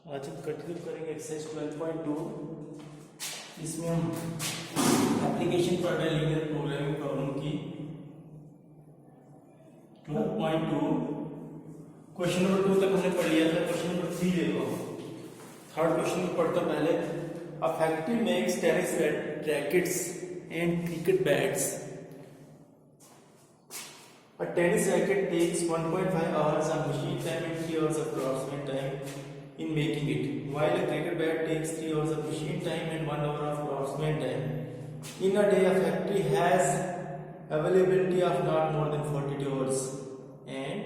आज हम कंटिन्यू करेंगे एक्सरसाइज 12.2। इसमें हम एप्लीकेशन पढ़ रहे हैं लीनियर प्रोग्रामिंग प्रॉब्लम की 12.2। क्वेश्चन नंबर 2 तक हमने पढ़ लिया था। क्वेश्चन नंबर 3 देखो। थर्ड क्वेश्चन में पढ़ता पहले। A factory makes tennis rackets and cricket bats. A tennis racket takes 1.5 hours of machine time and 3 hours of craftsman time in making it, while a cricket bat takes 3 hours of machine time and 1 hour of craftsman time. In a day, a factory has availability of not more than 42 hours and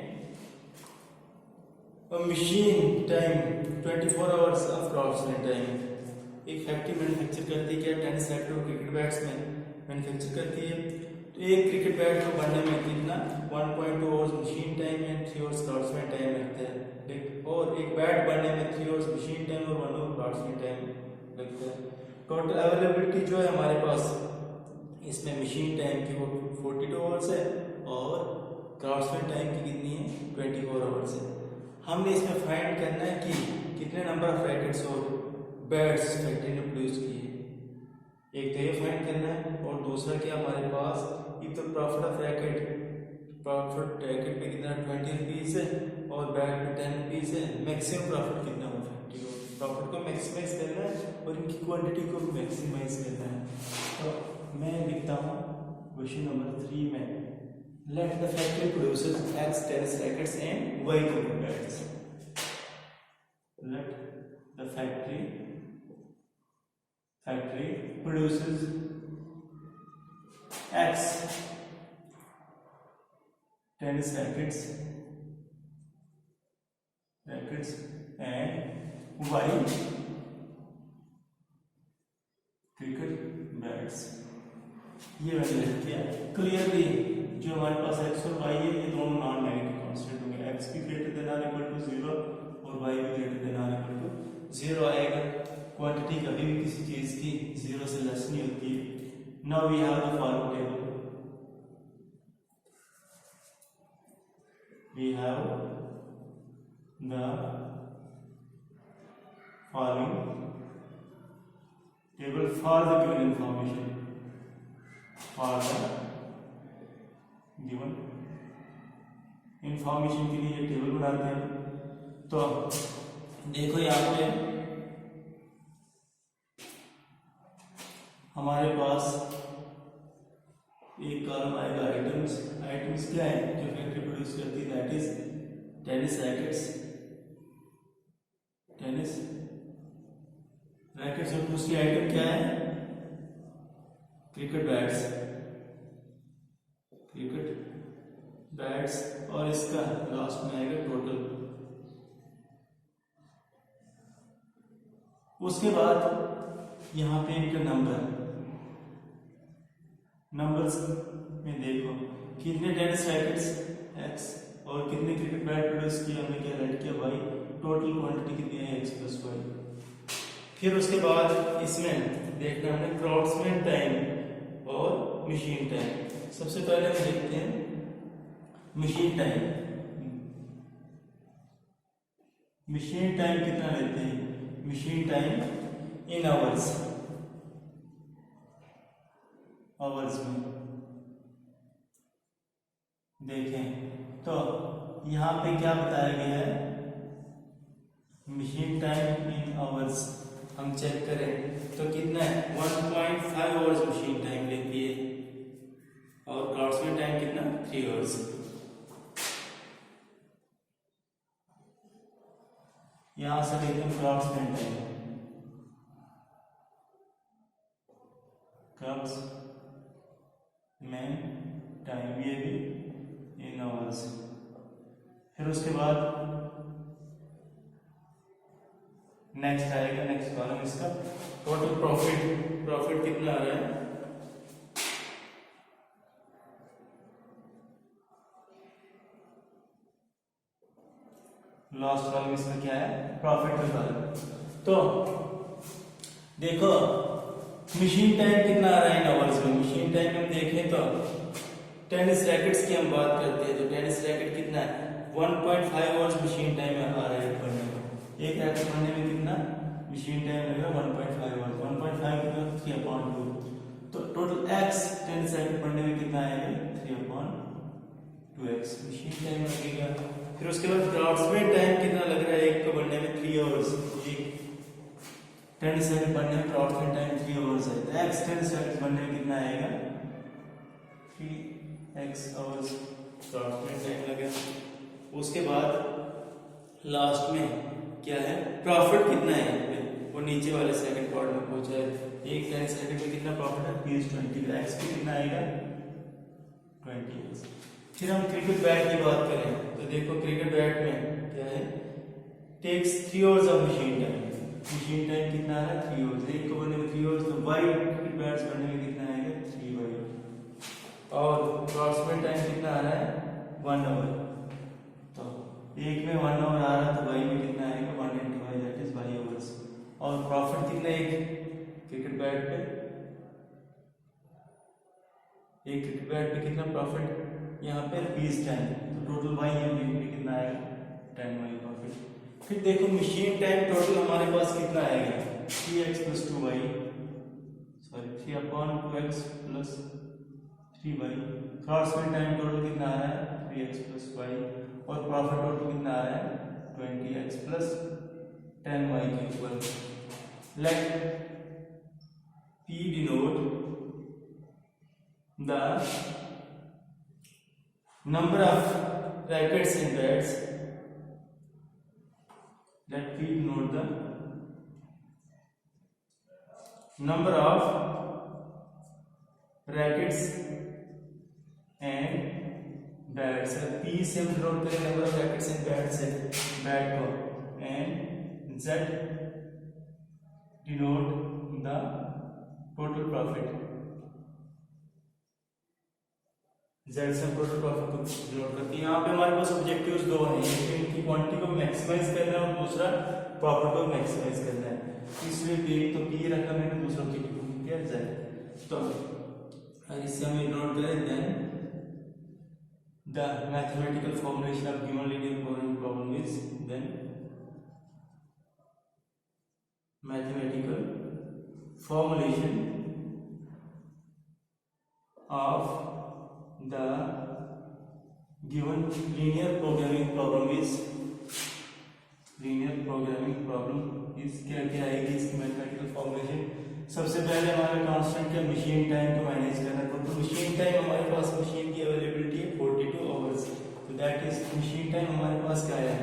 a machine time 24 hours of craftsman time. एक factory manufacture करती है क्या? Tennis racket और cricket bats में manufacture करती है। तो एक क्रिकेट बैट को बनने में कितना 1.2 hours machine time and 3 hours craftsman time लगता है, और एक बैट बनने में 3 आवर्स मशीन टाइम और 1 आवर क्राफ्ट्समैन टाइम लगता है। टोटल अवेलेबिलिटी जो है हमारे पास इसमें मशीन टाइम की वो 42 आवर्स है और क्राफ्ट्समैन टाइम की कितनी है 24 आवर्स है। हमने इसमें फाइंड करना है कि कितने नंबर ऑफ रैकेट्स और बैट्स फैक्ट्री ने प्रोड्यूस किए। एक तो ये फाइंड करना है और दूसरा क्या हमारे पास एक तो प्रॉफिट ऑफ रैकेट पे कितना 20 रुपीज़ है और बैट पे 10 रुपीज़ है। मैक्सिमम प्रॉफिट कितना हो फैक्ट्री को, प्रॉफिट को मैक्सिमाइज करना है और इनकी क्वांटिटी को भी मैक्सिमाइज करना है। तो मैं लिखता हूँ क्वेश्चन नंबर 3 में, let the factory produces X tennis rackets and Y cricket bats. Let the factory produces X tennis rackets and Y cricket bats। ये मैंने लिख दिया क्लियरली। जो हमारे पास X और Y है ये दोनों नॉन नेगेटिव कांस्टेंट होंगे। X भी greater than or equal to 0 और Y भी greater than or equal to 0 आएगा। क्वांटिटी कभी भी किसी चीज की 0 से लेस नहीं होती है। Now we have the following table. We have the following table for the given information. For the given information के लिए ये टेबल बनाते हैं। तो देखो यहाँ पे हमारे पास एक कॉलम आएगा आइटम्स। आइटम्स क्या है जो फैक्ट्री प्रोड्यूस करती है? दैट इज टेनिस रैकेट्स और दूसरी आइटम क्या है? क्रिकेट बैट्स और इसका लास्ट में आएगा टोटल। उसके बाद यहाँ पे इनका नंबर्स में देखो कितने टेनिस रैकेट्स x और कितने क्रिकेट बैट प्रोड्यूस किया हमने, क्या रेड किया y। टोटल क्वांटिटी कितनी है x + y। फिर उसके बाद इसमें देखना हमने क्राफ्ट्समैन टाइम और मशीन टाइम। सबसे पहले हम देखते हैं मशीन टाइम कितना लेते हैं। मशीन टाइम इन आवर्स में देखें तो यहाँ पे क्या बताया गया है? मशीन टाइम इन आवर्स हम चेक करें तो कितना है 1.5 आवर्स मशीन टाइम लेती है और क्राफ्ट्समैन टाइम कितना 3 आवर्स। यहां से देखते हैं क्राफ्ट्समैन टाइम ये भी इन आवर्स। फिर उसके बाद नेक्स्ट आएगा, नेक्स्ट कॉलम इसका टोटल प्रॉफिट कितना आ रहा है। लास्ट कॉलम इसमें क्या है? प्रॉफिट का कॉलम। तो देखो मशीन टाइम कितना आ रहा है इन आवर्स में। मशीन टाइम हम देखें तो टेनिस रैकेट्स की हम बात करते हैं तो टेनिस रैकेट कितना है 1.5 आवर्स मशीन टाइम आ रहा है। एक रैकेट बनने में मशीन टाइम लगेगा 1.5 आवर्स, 1.5 का 3/2, तो टोटल x टेन साइकिल पढ़ने में कितना आएगा 3/2x मशीन टाइम लगेगा। फिर उसके बाद क्राफ्ट्समैन टाइम कितना लग रहा है एक को बनने में 3 आवर्स, एक 10 साइकिल बनने में क्राफ्ट्समैन टाइम 3 आवर्स है, तो x 10 साइकिल बनने में कितना आएगा 3x आवर्स क्राफ्ट्समैन टाइम लगेगा। उसके बाद लास्ट में क्या है प्रॉफिट कितना है, वो नीचे वाले सेकंड पार्ट में पूछा है, एक 10 सेकंड में कितना प्रॉफिट है ₹20 का, x पे कितना आएगा 20। फिर हम क्रिकेट बैट की बात करें तो देखो क्रिकेट बैट में क्या है takes 3 hours of machine time, machine time कितना आ रहा है 3 आवर्स, एक को बनने में 3 आवर्स, तो वाई क्रिकेट बैट्स बनने में कितना आएगा 3/, और क्राफ्ट्समैन टाइम कितना आ रहा है 1 आवर, तो एक में 1 आवर आ रहा है तो वाई में कितना आएगा 1 × y that is y hours, और प्रॉफिट कितना एक क्रिकेट बैट पे, एक क्रिकेट बैट पे कितना प्रॉफिट यहाँ पे ₹10, तो टोटल y में कितना आएगा 10y प्रॉफिट। फिर देखो मशीन टाइम टोटल हमारे पास कितना आएगा 3x + 2y, sorry 3/2x + 3y, craftsman time total कितना आ रहा है 3x + y, और प्रॉफिट टोटल कितना आ रहा है 20x + 10y के equal. Let P denote the number of rackets and bats, let P denote the number of rackets and bats, P से हम डिनोट करें number of rackets and bats है बैट को, and Z denote the total profit, Z से total profit को denote करते हैं। यहाँ पे हमारे पास ऑब्जेक्टिव्स दो हैं, एक इनकी क्वांटिटी को मैक्सिमाइज करना है और दूसरा प्रॉफिट को मैक्सिमाइज करना है, इसलिए एक तो P रखा मैंने, दूसरा ऑब्जेक्टिव क्या Z, तो इससे हम डिनोट करें then the mathematical formulation of given linear programming problem is, then mathematical formulation of the given linear programming problem is, क्या क्या आएगी इसकी मैथमेटिकल फॉर्मुलेशन। सबसे पहले हमारे कांस्टेंट के मशीन टाइम को मैनेज करना, तो मशीन टाइम हमारे पास मशीन की अवेलेबिलिटी है 42 आवर्स, तो दैट इज मशीन टाइम हमारे पास क्या है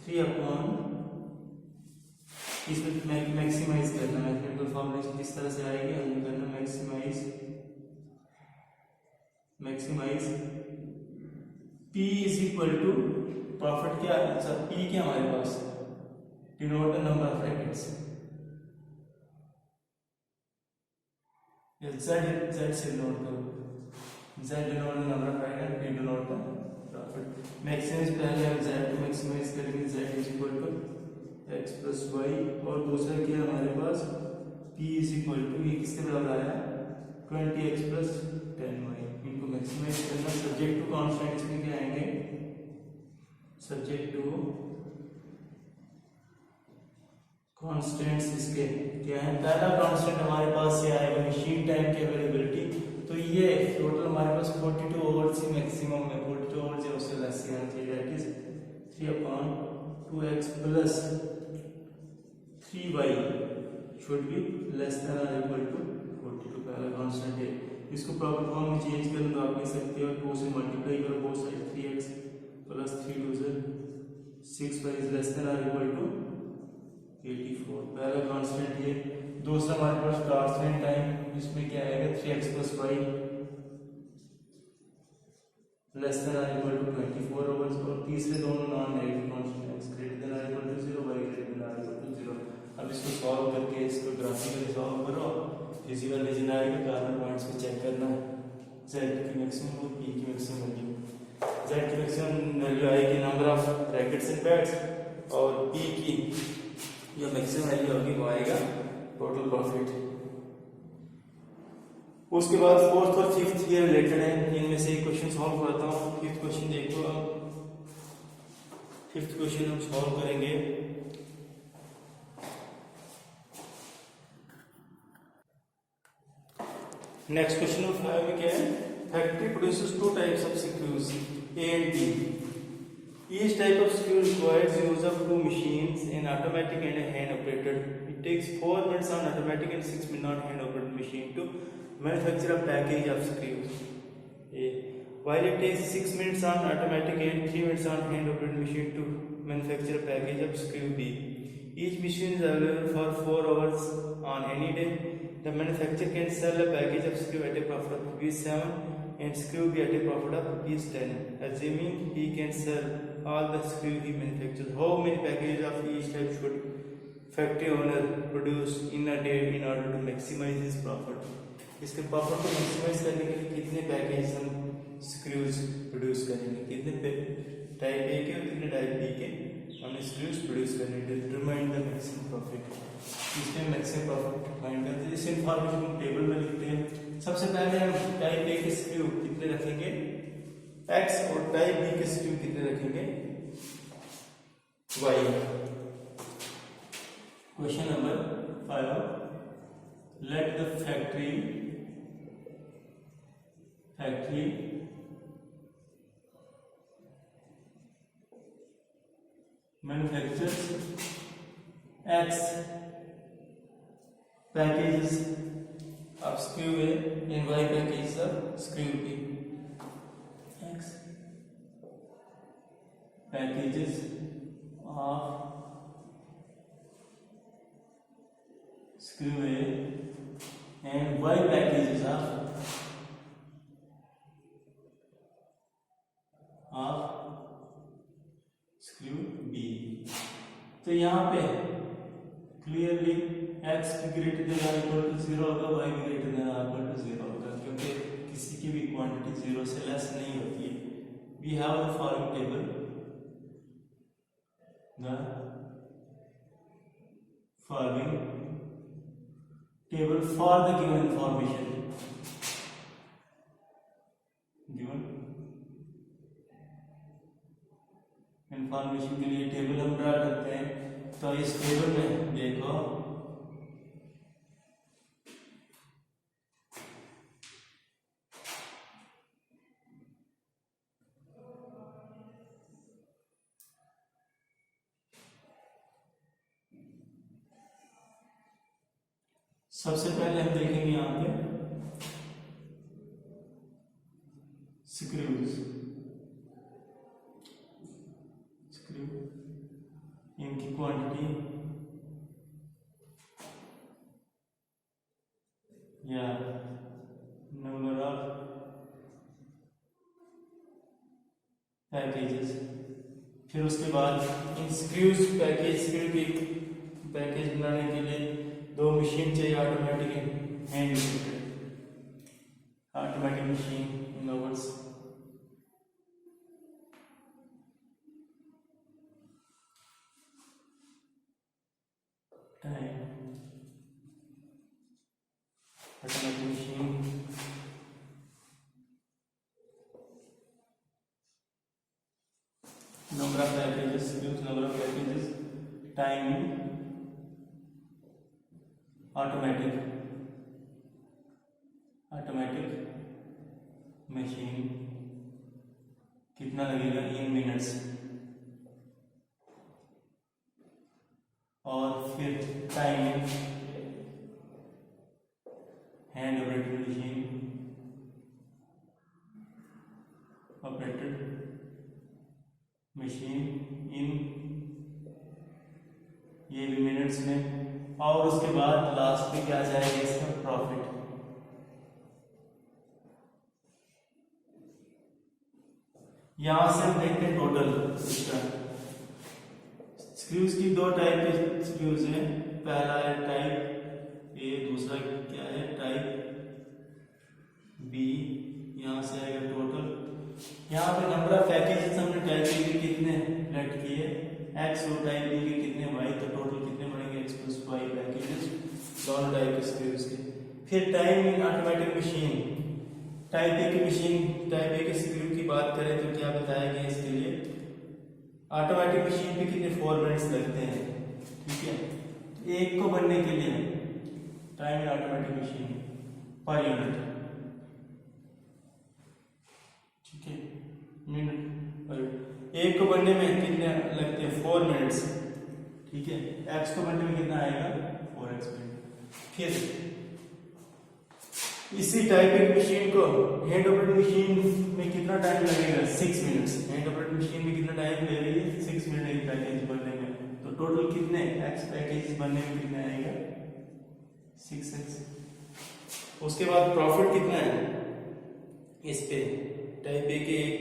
3/, इसमें मैक्सिमाइज करना, मैथमेटिकल फॉर्मुलेशन किस तरह से आएगी हमें करना मैक्सिमाइज P = प्रॉफिट क्या है P क्या हमारे पास denote the number of rackets, Z से डिनोट करो, Z denote the number of racket, P denote the profit. Maximise पहले हम Z को मैक्सिमाइज करेंगे, Z = x + y, और दूसरा क्या है हमारे पास P = ये किसके बराबर आया 20x + 10y, इनको मैक्सिमाइज करना। सब्जेक्ट टू कांस्टेंट इसमें क्या आएंगे, सब्जेक्ट टू कांस्टेंट्स इसके क्या है, पहला कांस्टेंट हमारे पास ये आएगा मशीन टाइम की अवेलेबिलिटी, तो ये टोटल हमारे पास 42 आवर्स ही मैक्सिमम में 42 आवर्स या उससे लेस ही आना चाहिए, that is 3/2x + 3y should be less than और इक्वल टू 42, पहला कांस्टेंट है। इसको प्रॉपर फॉर्म में चेंज करें तो आप कह सकते हो 2 से मल्टीप्लाई करो both side, 3x + 3 2 6y is less than और इक्वल टू 84, पहला कांस्टेंट ये। दूसरा हमारे पास कांस्टेंट टाइम, इसमें क्या आएगा 3x + y लेस देन और इक्वल टू 24 आवर्स, और तीसरे दोनों non negative constant x greater than और equal to 0, y greater than और इक्वल टू 0। अब इसको सॉल्व करके इसको ग्राफिकली सॉल्व करो, फिजिकल रीजन के कार्बन पॉइंट्स को चेक करना, z की मैक्सिमम और p की मैक्सिमम वैल्यू, z की मैक्सिमम वैल्यू आएगी number of rackets and bats, और p की जो मैक्सिमम वैल्यू होगी वो आएगा टोटल प्रॉफिट। उसके बाद फोर्थ और फिफ्थ ये रिलेटेड है, इनमें से एक क्वेश्चन सॉल्व करता हूँ। फिफ्थ क्वेश्चन देखो, अब फिफ्थ क्वेश्चन हम सॉल्व करेंगे। नेक्स्ट क्वेश्चन नंबर 5 में क्या है, factory produces two types of screws A and B, each type of screw requires use of two machines an automatic and hand operated, it takes 4 minutes on automatic and 6 minutes on hand operated machine to manufacture a package of screws. While it takes 6 minutes on automatic and 3 minutes on hand operated machine to manufacture a package of screw B. Each machine is available for 4 hours on any day. The manufacturer can sell a package of screw at a profit of ₹7 and screw B at a profit of ₹10. Assuming he can sell all the screw he manufactures, how many packages of each type should factory owner produce in a day in order to maximize his profit? इसके profit को maximise करने के लिए कितने package हम screws produce करेंगे, कितने type A के और कितने टाइप बी के हमने स्क्रूज प्रोड्यूस करने to determine the maximum profit. इसमें मैक्सिमम प्रॉफिट फाइंड करते हैं। इस इंफॉर्मेशन को टेबल में लिखते हैं। सबसे पहले हम टाइप ए के स्क्रू कितने रखेंगे x और टाइप बी के स्क्रू कितने रखेंगे y। Question number 5, let the factory manufactures X packages of screw A and Y packages of screw B. X packages of screw A and Y packages of screw B। तो यहाँ पे clearly x भी greater than equal to 0 होगा, y भी greater than equal to 0 होगा, क्योंकि किसी की भी क्वांटिटी 0 से लेस नहीं होती है। We have the following table, the following table for the given information, given information के लिए टेबल हम ड्रा करते हैं। तो इस टेबल में देखो सबसे पहले हम देखेंगे यहाँ पे स्क्रूज, स्क्रू इनकी क्वांटिटी या नंबर ऑफ पैकेजेस। फिर उसके बाद इन स्क्रूज पैकेज, स्क्रू की पैकेज बनाने के लिए 2 मशीन चाहिए, automatic hand automatic machine in overs. Automatic machine number of packages, use number of packages, time automatic machine कितना लगेगा इन मिनट्स, और फिर टाइम हैंड ऑपरेटेड मशीन इन ये भी मिनट्स में, और उसके बाद लास्ट में क्या जाएगा इसका प्रॉफिट। यहां से हम देखते हैं टोटल स्क्रूज की 2 टाइप के स्क्रूज हैं। पहला है टाइप ए, दूसरा क्या है टाइप बी। यहां से आएगा टोटल। यहाँ पे नंबर ऑफ पैकेजेस हमने टाइप ए के कितने लेट किए एक्स और टाइप बी के कितने वाई, तो टोटल कितने बनेंगे एक्स प्लस वाई पैकेजेस दोनों टाइप के स्क्रूज के। फिर time in automatic machine, type A की मशीन, टाइप ए के स्क्रू की बात करें तो क्या बताया गया इसके लिए, ऑटोमेटिक मशीन पे कितने 4 मिनट्स लगते हैं, ठीक है। तो एक को बनने के लिए time in automatic machine per unit ठीक है, मिनट। और एक को बनने में कितने लगते हैं 4 मिनट्स, ठीक है। एक्स को बनने में कितना आएगा 4x मिनट। फिर इसी टाइपिंग मशीन को हैंड ऑपरेटेड मशीन में कितना टाइम लगेगा 6 मिनट्स। हैंड ऑपरेटेड मशीन में कितना टाइम ले रही है 6 मिनट एक पैकेज बनने में। तो टोटल कितने एक्स पैकेज बनने में कितना आएगा 6x। उसके बाद प्रॉफिट कितना है इस पे टाइप ए के एक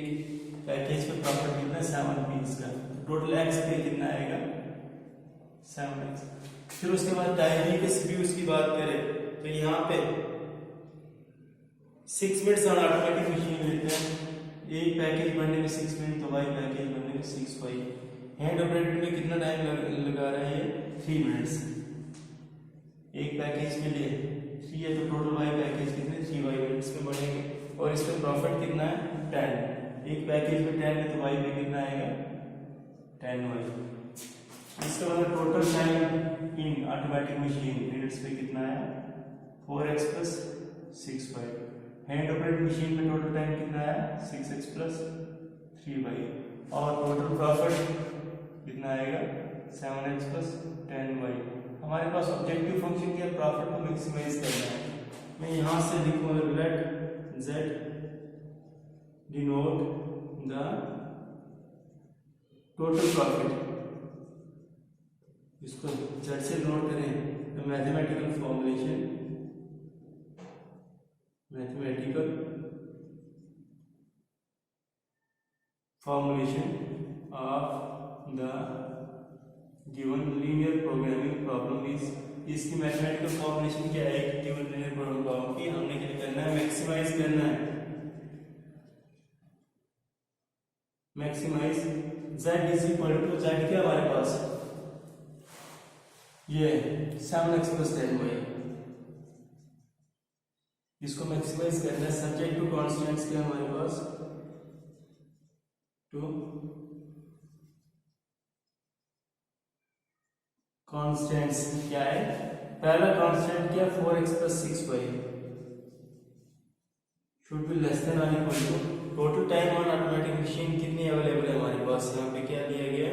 पैकेज का प्रॉफिट कितना है 7 पीस का। टोटल एक्स पे कितना आएगा 7x। फिर उसके बाद टाइप बी के सीपीयू की बात करें तो यहाँ पे 6 मिनट्स ऑन ऑटोमेटिक मशीन लेते हैं। एक पैकेज बनने में 6 मिनट, तो वाई पैकेज बनने में 6y। हैंड ऑपरेटेड में कितना टाइम लगा रहा है 3 मिनट्स। एक पैकेज के लिए 3 है तो टोटल वाई पैकेज कितने 3y मिनट्स में बनेंगे। और इसका प्रॉफिट कितना है 10। एक पैकेज में 10 है तो वाई में कितना आएगा 10y। इसके बाद total time in automatic machine minutes पे कितना है 4x plus 6y। Hand operated machine में टोटल टाइम कितना है 6x प्लस 3y। और टोटल प्रॉफिट कितना आएगा 7x प्लस 10y। हमारे पास ऑब्जेक्टिव फंक्शन क्या प्रॉफिट को मैक्सिमाइज करना है। मैं यहाँ से लिखूंगा let z denote the total profit. इसको z से नोट करें तो mathematical formulation of the given linear programming problem is. इसकी मैथमेटिकल फॉर्मुलेशन क्या है गिवन लीनियर प्रोग्रामिंग प्रॉब्लम की हमने क्या करना है मैक्सिमाइज करना है। Maximise z is equal to z क्या हमारे पास ये 7x प्लस 10y। इसको मैक्सिमाइज करना है। सब्जेक्ट टू कॉन्स्टेंट्स क्या हमारे पास टू कॉन्स्टेंट्स क्या है। पहला कॉन्स्टेंट क्या 4x plus 6y should be less than और equal to total time on automatic machine कितनी अवेलेबल है हमारे पास। यहाँ पे क्या दिया गया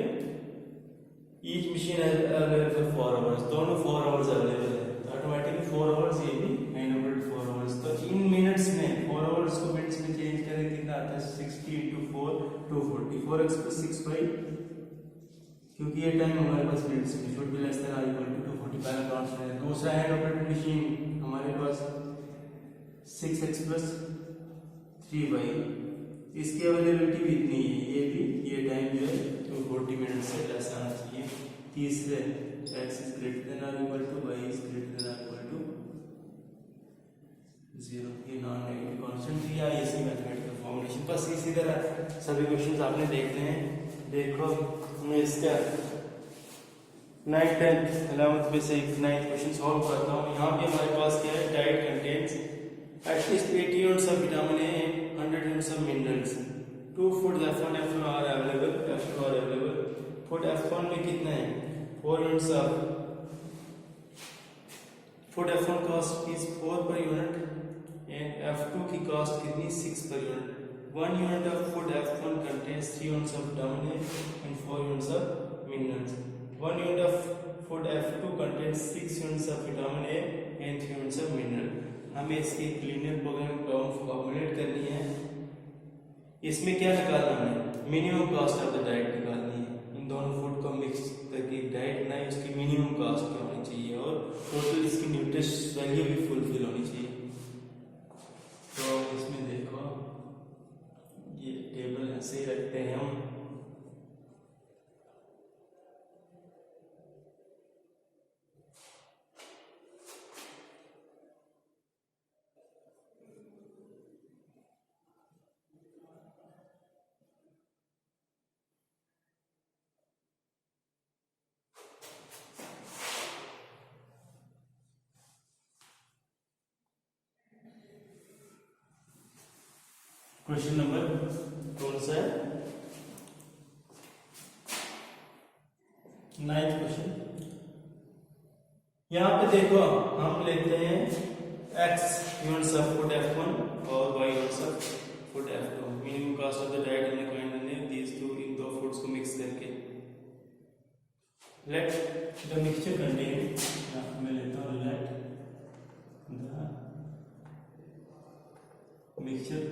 each machine available for 4 hours. दोनों 4 आवर्स अवेलेबल है। ऑटोमेटिक 4 आवर्स, ये भी 4 आवर्स। तो इन मिनट्स में 4 आवर्स को मिनट्स में चेंज करें कितना आता है 60 × 4 240 4x प्लस 6y। क्योंकि ये टाइम हमारे पास मिनट्स में शुड बी लेस देन और इक्वल टू 240 पहला कांस्टेंट है। दूसरा हैंड ऑपरेटेड मशीन हमारे पास 6x प्लस 3y। इसकी अवेलेबिलिटी भी इतनी है। ये भी ये टाइम जो है 240 मिनट से लेस आना चाहिए। तीसरे x इज ग्रेटर देन और equal to y is greater than और इक्वल टू 0। ये नॉन नेगेटिव कांस्टेंट दिया है। इसी मैथमेटिकल फॉर्मुलेशन बस इसी तरह सभी क्वेश्चंस आपने देखने हैं। देखो मैं इसका 9th 10th 11th में से 9th क्वेश्चन सॉल्व करता हूँ। यहाँ पे हमारे पास क्या है diet contains at least 80 units of vitamin A, 100 units of minerals. 2 food F1 F2 are available, F2 are available. Food F1 में कितना है 4 units of food F1 cost is 4 per unit and F2 की कॉस्ट कितनी 6 per unit. 1 unit of food F1 contains 3 units of vitamin A and 4 units of minerals. 1 unit of food F2 contains 6 units of vitamin A and 3 units of mineral. हमें इसकी linear programming problem formulate करनी है। इसमें क्या निकालना है minimum cost of the diet निकालनी है। इन दोनों फूड को मिक्स करके डाइट ना उसकी मिनिमम कॉस्ट क्या होनी चाहिए और टोटल इसकी न्यूट्रिशन वैल्यू भी फुलफिल होनी चाहिए। तो इसमें देखो ये टेबल ऐसे ही रखते हैं हम। क्वेश्चन नंबर कौन सा है 9th क्वेश्चन। यहाँ पे देखो हम लेते हैं x units of food F1 और y units of food F2 minimum cost of the diet हमने फाइंड करनी है दीज टू इन दो फूड्स को मिक्स करके। लेट द मिक्सचर कंटेन, मैं लेता हूँ let the mixture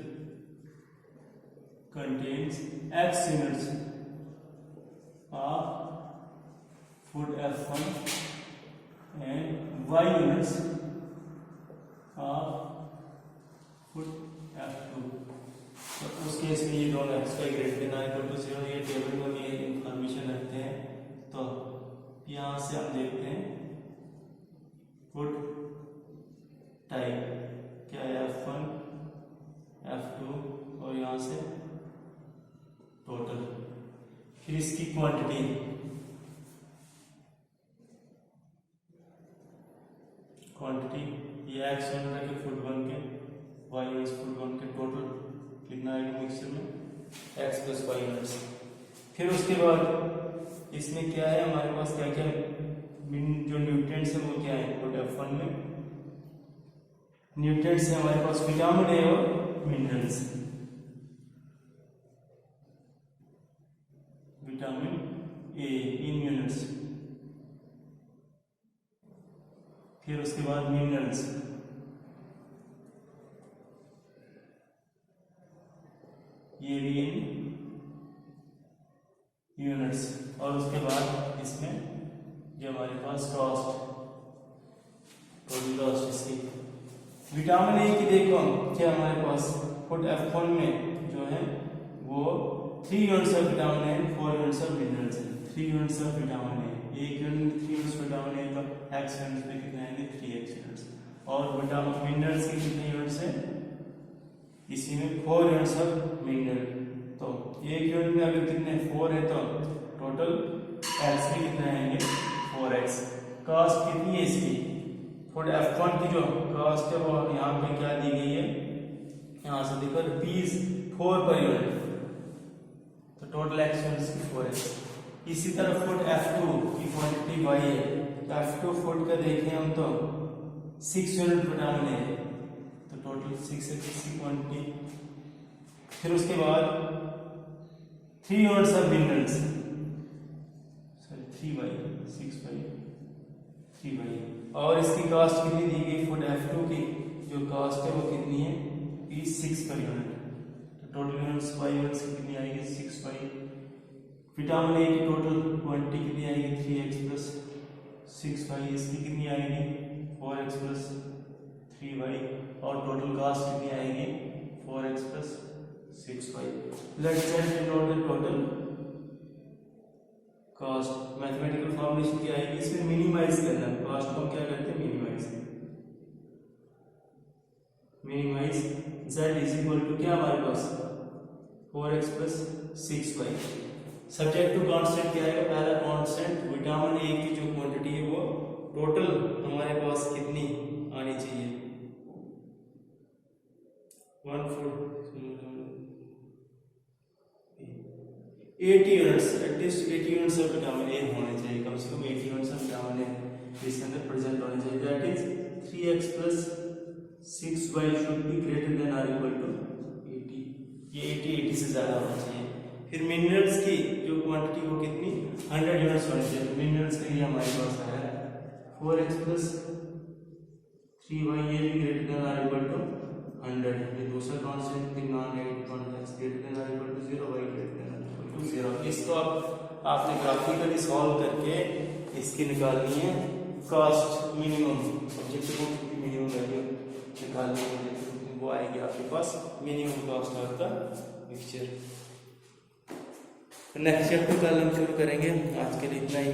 contains X units of food F1 and Y units of food F2। तो उस केस में ये दोनों x का ग्रेटर देन और इक्वल टू 0 ये टेबल में ये इंफॉर्मेशन रखते हैं। तो यहाँ से हम देखते हैं फूड टाइप क्या है F1 F2 और यहाँ से टोटल, फिर इसकी क्वांटिटी ये एक्स यूनिट के फूड बन के वाई यूनिट्स फूड बन के टोटल कितना आएगा मिक्सचर में एक्स प्लस वाई यूनिट्स। फिर उसके बाद इसमें क्या है हमारे पास क्या क्या जो न्यूट्रिएंट्स है वो क्या है फूड F1 में न्यूट्रिएंट्स है हमारे पास विटामिन ए और minerals. Vitamin A in units, फिर उसके बाद मिनरल्स, ये भी इन यूनिट्स, और उसके बाद इसमें जो हमारे पास कॉस्ट इसकी विटामिन ए की देखो क्या हमारे पास फूड F1 में जो है वो 3 units of vitamin A 4 units of minerals है। 3 यूनिट्स ऑफ विटामिन ए, एक यूनिट में 3 यूनिट्स विटामिन ए तो एक्स यूनिट्स में कितने आएंगे 3x यूनिट्स, और विटामिन मिनरल्स के कितने यूनिट्स हैं इसी में 4 यूनिट्स ऑफ मिनरल। तो एक यूनिट में अगर कितने 4 है तो टोटल एक्स के कितने आएंगे 4x। कॉस्ट कितनी है इसकी फूड F1 की जो कॉस्ट है वो यहाँ पे क्या दी गई है, यहाँ से देखो ₹4 पर यूनिट, तो टोटल एक्स यूनिट्स की 4x। इसी तरह फूड F2 की क्वांटिटी y है, तो F2 फूड का देखें हम तो 6 यूनिट विटामिन है, तो टोटल 6x की क्वांटिटी। फिर उसके बाद 3 units of minerals, sorry 3y 3y, और इसकी कॉस्ट कितनी दी गई फूड F2 की जो कॉस्ट है वो कितनी है ₹6 पर यूनिट, तो टोटल यूनिट्स y यूनिट्स कितनी आएगी 6y। विटामिन ए की टोटल क्वांटिटी कितनी आएगी 3x प्लस 6y, इसकी कितनी आएगी 4x प्लस 3y, और टोटल कॉस्ट कितनी आएगी 4x plus 6y। Let's find out the total cost. Mathematical formulation क्या आएगी इसमें मिनिमाइज करना, कॉस्ट को हम क्या करते हैं minimise z is equal to क्या हमारे पास 4x plus 6y। Subject to constant क्या आएगा, पहला कांस्टेंट विटामिन ए की जो क्वांटिटी है वो टोटल हमारे पास कितनी आनी चाहिए 80 units, at least 80 units of vitamin ए होने चाहिए, कम से कम 80 यूनिट्स ऑफ विटामिन ए इसके अंदर प्रेजेंट होने चाहिए। That is 3x plus 6y should be greater than और इक्वल टू 80, ये 80 से ज्यादा होना चाहिए। फिर मिनरल्स की जो क्वांटिटी वो कितनी 100 यूनिट्स होनी चाहिए। मिनरल्स के लिए हमारे पास है 4x प्लस 3y, ये भी ग्रेटर देन और इक्वल टू 100, ये दूसरा कांस्टेंट थी non negative constant greater than और equal to 0, y greater than और इक्वल टू 0। इसको आपने ग्राफिकली सॉल्व करके इसकी निकालनी है कॉस्ट मिनिमम, ऑब्जेक्टिव की मिनिमम वैल्यू निकालनी है, वो आएगी आपके पास minimum cost of the mixture. Next chapter कल हम शुरू करेंगे, आज के लिए इतना ही।